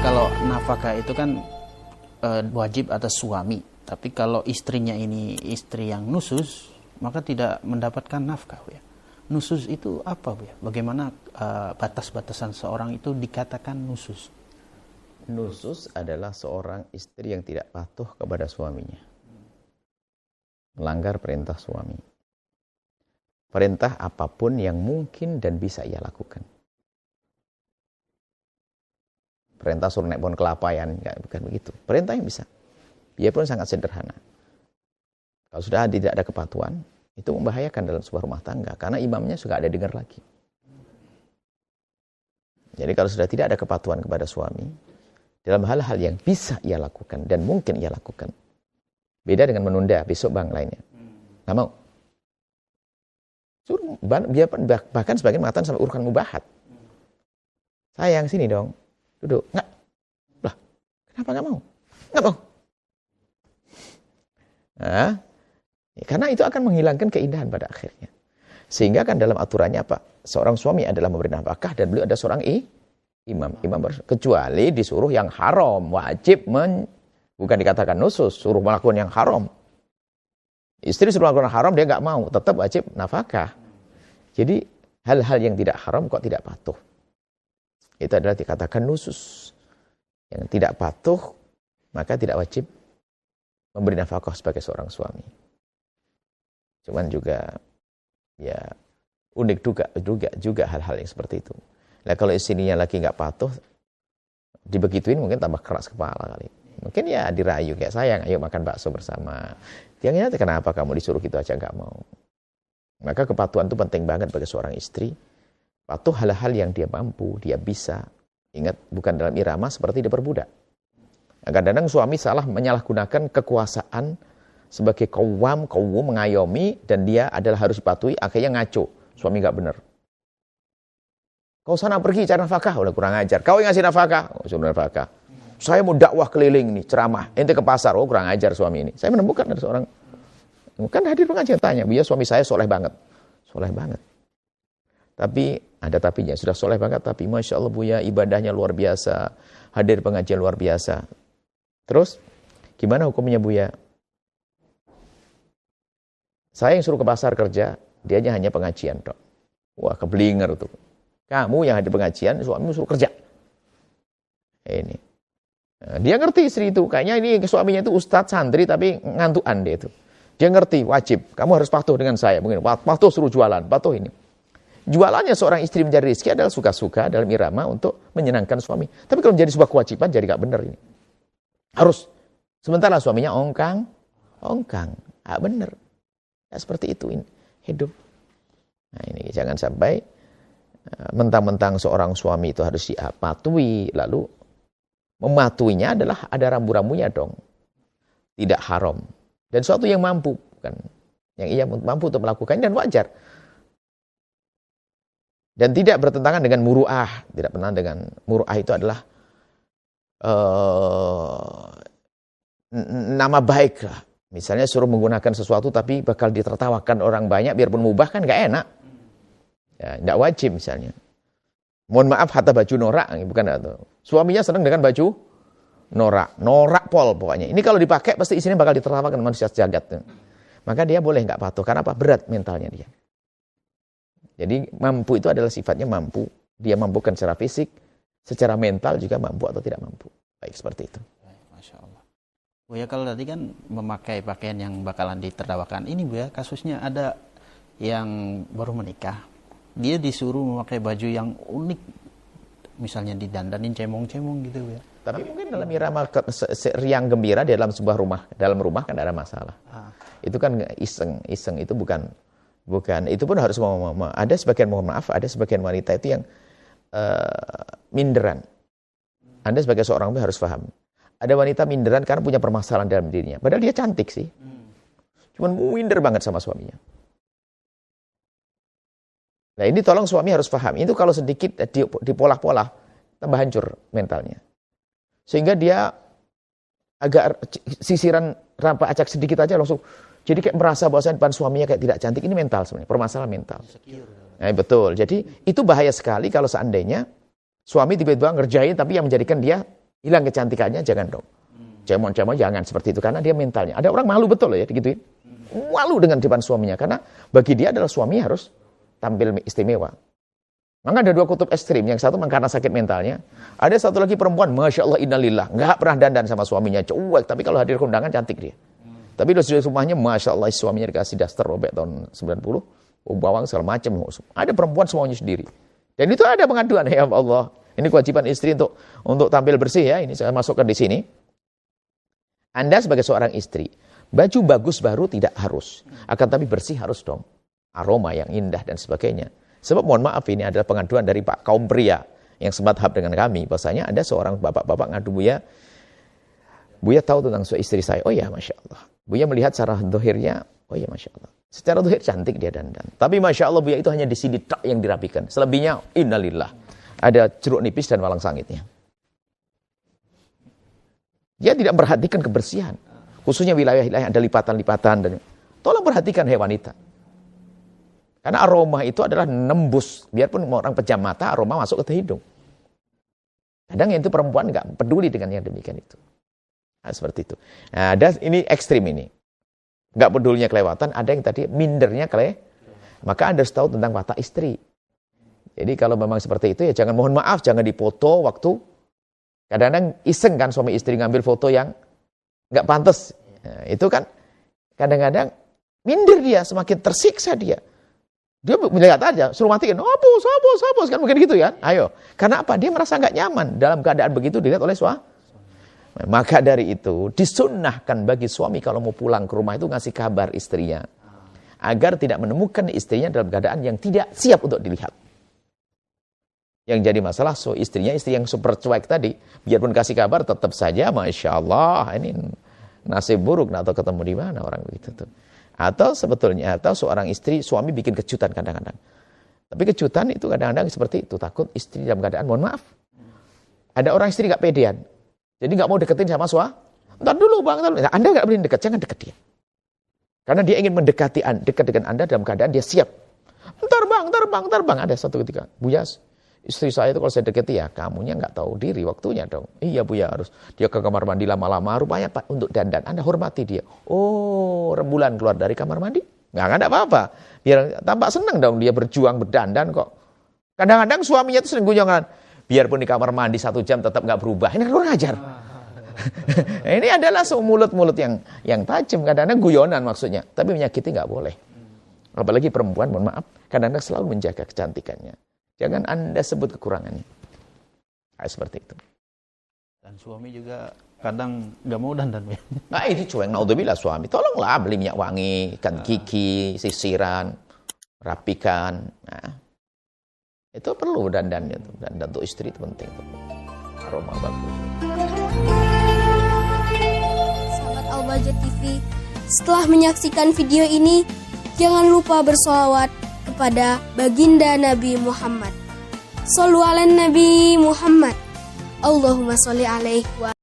kalau nafkah itu kan wajib atas suami. Tapi kalau istrinya ini istri yang nusus, maka tidak mendapatkan nafkah, ya. Nusus itu apa, ya? Bagaimana batas-batasan seorang itu dikatakan nusus? Nusus adalah seorang istri yang tidak patuh kepada suaminya. Melanggar perintah suami. Perintah apapun yang mungkin dan bisa ia lakukan. Perintah suruh naik pohon kelapa, ya, bukan begitu. Perintah yang bisa. Biarpun sangat sederhana. Kalau sudah tidak ada kepatuhan, itu membahayakan dalam sebuah rumah tangga. Karena imamnya sudah ada dengar lagi. Jadi kalau sudah tidak ada kepatuhan kepada suami, dalam hal-hal yang bisa ia lakukan dan mungkin ia lakukan. Beda dengan menunda, besok bang lainnya. Nggak mau. Suruh, bahkan sebagian mengatakan sampai urusan mubahat. Sayang, sini dong. Duduk. Nggak. Lah, kenapa nggak mau? Nggak mau. Nah, karena itu akan menghilangkan keindahan pada akhirnya. Sehingga kan dalam aturannya apa? Seorang suami adalah memberi nafkah dan beliau ada seorang imam. Kecuali disuruh yang haram. Wajib bukan dikatakan nusus, suruh melakukan yang haram. Istri suruh melakukan haram, dia nggak mau. Tetap wajib nafkah. Jadi hal-hal yang tidak haram kok tidak patuh. Itu adalah dikatakan nusus. Yang tidak patuh, maka tidak wajib memberi nafkah sebagai seorang suami. Cuman juga, ya unik juga hal-hal yang seperti itu. Nah kalau istrinya lagi nggak patuh, dibegituin mungkin tambah keras kepala kali. Mungkin ya dirayu kayak sayang, ayo makan bakso bersama. Dia ngerti kenapa kamu disuruh gitu aja nggak mau. Maka kepatuhan itu penting banget bagi seorang istri. Patuh hal-hal yang dia mampu, dia bisa. Ingat, bukan dalam irama seperti diperbudak. Kadang-kadang suami salah menyalahgunakan kekuasaan sebagai kawam mengayomi, dan dia adalah harus dipatuhi, akhirnya ngaco. Suami nggak benar. Kau sana pergi cari nafkah, udah kurang ajar. Kau yang ngasih nafkah, suruh nafkah. Saya mau dakwah keliling nih, ceramah. Ente ke pasar, kurang ajar suami ini. Saya menemukan ada seorang, kan hadir pengajian tanya, biar suami saya soleh banget. Soleh banget. Tapi, ada tapinya, sudah soleh banget, tapi Masya Allah Buya, ibadahnya luar biasa. Hadir pengajian luar biasa. Terus, gimana hukumnya Buya? Saya yang suruh ke pasar kerja, dianya hanya pengajian, dok. Wah, keblinger tuh. Kamu yang hadir pengajian, suamimu suruh kerja. Ini. Dia ngerti istri itu. Kayaknya ini suaminya itu ustadz santri, tapi ngantuan dia itu. Dia ngerti, wajib. Kamu harus patuh dengan saya. Mungkin patuh suruh jualan, patuh ini. Jualannya seorang istri mencari rezeki adalah suka-suka dalam irama untuk menyenangkan suami. Tapi kalau menjadi sebuah kewajiban, jadi gak benar ini. Harus. Sementara suaminya ongkang. Gak benar. Ya, seperti itu ini. Hidup. Nah ini jangan sampai mentang-mentang seorang suami itu harus dipatuhi, lalu mematuhinya adalah ada rambu-rambunya dong. Tidak haram. Dan suatu yang mampu. Kan? Yang ia mampu untuk melakukannya dan wajar. Dan tidak bertentangan dengan muru'ah. Tidak pernah dengan muru'ah itu adalah nama baik lah. Misalnya suruh menggunakan sesuatu tapi bakal ditertawakan orang banyak biarpun mubah kan gak enak. Ya, tidak wajib misalnya. Mohon maaf hatta baju norak, bukan itu. Suaminya senang dengan baju norak pol pokoknya. Ini kalau dipakai pasti isinya bakal ditertawakan manusia sejagat. Maka dia boleh nggak patuh karena apa? Berat mentalnya dia. Jadi mampu itu adalah sifatnya mampu. Dia mampukan secara fisik, secara mental juga mampu atau tidak mampu. Baik seperti itu. Masya Allah. Bu ya, kalau tadi kan memakai pakaian yang bakalan ditertawakan. Ini Bu ya, kasusnya ada yang baru menikah. Dia disuruh memakai baju yang unik. Misalnya didandanin cemong-cemong gitu Bu ya. Tapi mungkin dalam irama riang gembira di dalam sebuah rumah. Dalam rumah kan ada masalah. Itu kan iseng itu bukan itu pun harus ada sebagian mohon maaf, ada sebagian wanita itu yang minderan. Anda sebagai seorang harus paham. Ada wanita minderan karena punya permasalahan dalam dirinya. Padahal dia cantik sih. Cuman minder banget sama suaminya. Nah ini tolong suami harus paham. Itu kalau sedikit dipolah-polah, tambah hancur mentalnya. Sehingga dia agak sisiran rampak acak sedikit aja langsung. Jadi kayak merasa bahwa depan suaminya kayak tidak cantik. Ini mental sebenarnya, permasalahan mental. Nah, betul. Jadi itu bahaya sekali kalau seandainya suami tiba-tiba ngerjain tapi yang menjadikan dia hilang kecantikannya, jangan dong. Cemon-cemon jangan seperti itu, karena dia mentalnya. Ada orang malu betul loh ya, digituin. Malu dengan depan suaminya, karena bagi dia adalah suami harus tampil istimewa. Maka ada dua kutub ekstrim, yang satu karena sakit mentalnya. Ada satu lagi perempuan, Masya Allah, innalillah, nggak pernah dandan sama suaminya, cuek, tapi kalau hadir kondangan cantik dia. Tapi di rumahnya, Masya Allah, suaminya dikasih daster robek tahun 90, bawang segala macam. Ada perempuan semuanya sendiri. Dan itu ada pengaduan, ya Allah. Ini kewajiban istri untuk tampil bersih ya. Ini saya masukkan di sini. Anda sebagai seorang istri, baju bagus baru tidak harus. Akan tapi bersih harus dong. Aroma yang indah dan sebagainya. Sebab mohon maaf, ini adalah pengaduan dari Pak kaum pria yang semadhab dengan kami. Bahasanya ada seorang bapak-bapak ngadu Buya tahu tentang istri saya. Oh ya, Masya Allah. Buya melihat secara dohirnya, oh ya Masya Allah. Secara dohir cantik dia dandan. Tapi Masya Allah Buya itu hanya di sini tak yang dirapikan. Selebihnya, innalillah. Ada jeruk nipis dan walang sangitnya. Dia tidak memperhatikan kebersihan. Khususnya wilayah-wilayah ada lipatan-lipatan. Tolong perhatikan wanita. Karena aroma itu adalah nembus. Biarpun orang pejam mata, aroma masuk ke hidung. Kadang yang itu perempuan nggak peduli dengan yang demikian itu. Nah, seperti itu. Nah, ada ini ekstrim ini. Nggak pedulinya kelewatan, ada yang tadi mindernya Maka Anda harus tahu tentang watak istri. Jadi kalau memang seperti itu ya jangan, mohon maaf, jangan dipoto waktu. Kadang-kadang iseng kan suami istri ngambil foto yang nggak pantas. Nah, itu kan kadang-kadang minder dia, semakin tersiksa dia. Dia melihat aja, suruh matiin, hapus, kan mungkin gitu ya. Ayo, karena apa? Dia merasa nggak nyaman dalam keadaan begitu dilihat oleh suami. Maka dari itu disunnahkan bagi suami kalau mau pulang ke rumah itu ngasih kabar istrinya, agar tidak menemukan istrinya dalam keadaan yang tidak siap untuk dilihat. Yang jadi masalah istrinya istri yang super cuek tadi, biarpun kasih kabar tetap saja Masya Allah ini nasib buruk atau ketemu di mana orang begitu tuh. Atau sebetulnya seorang istri, suami bikin kejutan kadang-kadang. Tapi kejutan itu kadang-kadang seperti itu, takut istri dalam keadaan, mohon maaf. Ada orang istri gak pedean. Jadi gak mau deketin sama suami. Entar dulu bang, Anda gak boleh dekat, jangan dekat dia. Karena dia ingin mendekati dekat dengan Anda dalam keadaan dia siap. Entar bang. Ada satu ketika, Buya, istri saya itu kalau saya deketi ya, kamunya gak tahu diri waktunya dong. Iya Buya, harus dia ke kamar mandi lama-lama, rupanya Pak untuk dandan. Anda hormati dia. Oh, rembulan keluar dari kamar mandi? Nggak ada apa-apa. Biar tampak senang dong dia berjuang berdandan kok. Kadang-kadang suaminya itu sering gunyongan. Biarpun di kamar mandi 1 jam tetap nggak berubah. Ini kurang ajar. Ini adalah mulut-mulut yang tajam. Kadang-kadang guyonan maksudnya. Tapi menyakiti nggak boleh. Apalagi perempuan, mohon maaf. Kadang-kadang selalu menjaga kecantikannya. Jangan Anda sebut kekurangannya. Nah, seperti itu. Dan suami juga kadang nggak mau dandan. Nah ini cuek, naudzubillah suami. Tolonglah beli minyak wangi, ikan gigi, sisiran, rapikan. Nah, itu perlu dandannya tuh. Dandan untuk istri itu penting tuh. Aroma bagus. Sahabat Al-Bahjah TV, setelah menyaksikan video ini, jangan lupa bersolawat kepada baginda Nabi Muhammad. Shollu ala Nabi Muhammad. Allahumma sholli alaihi wa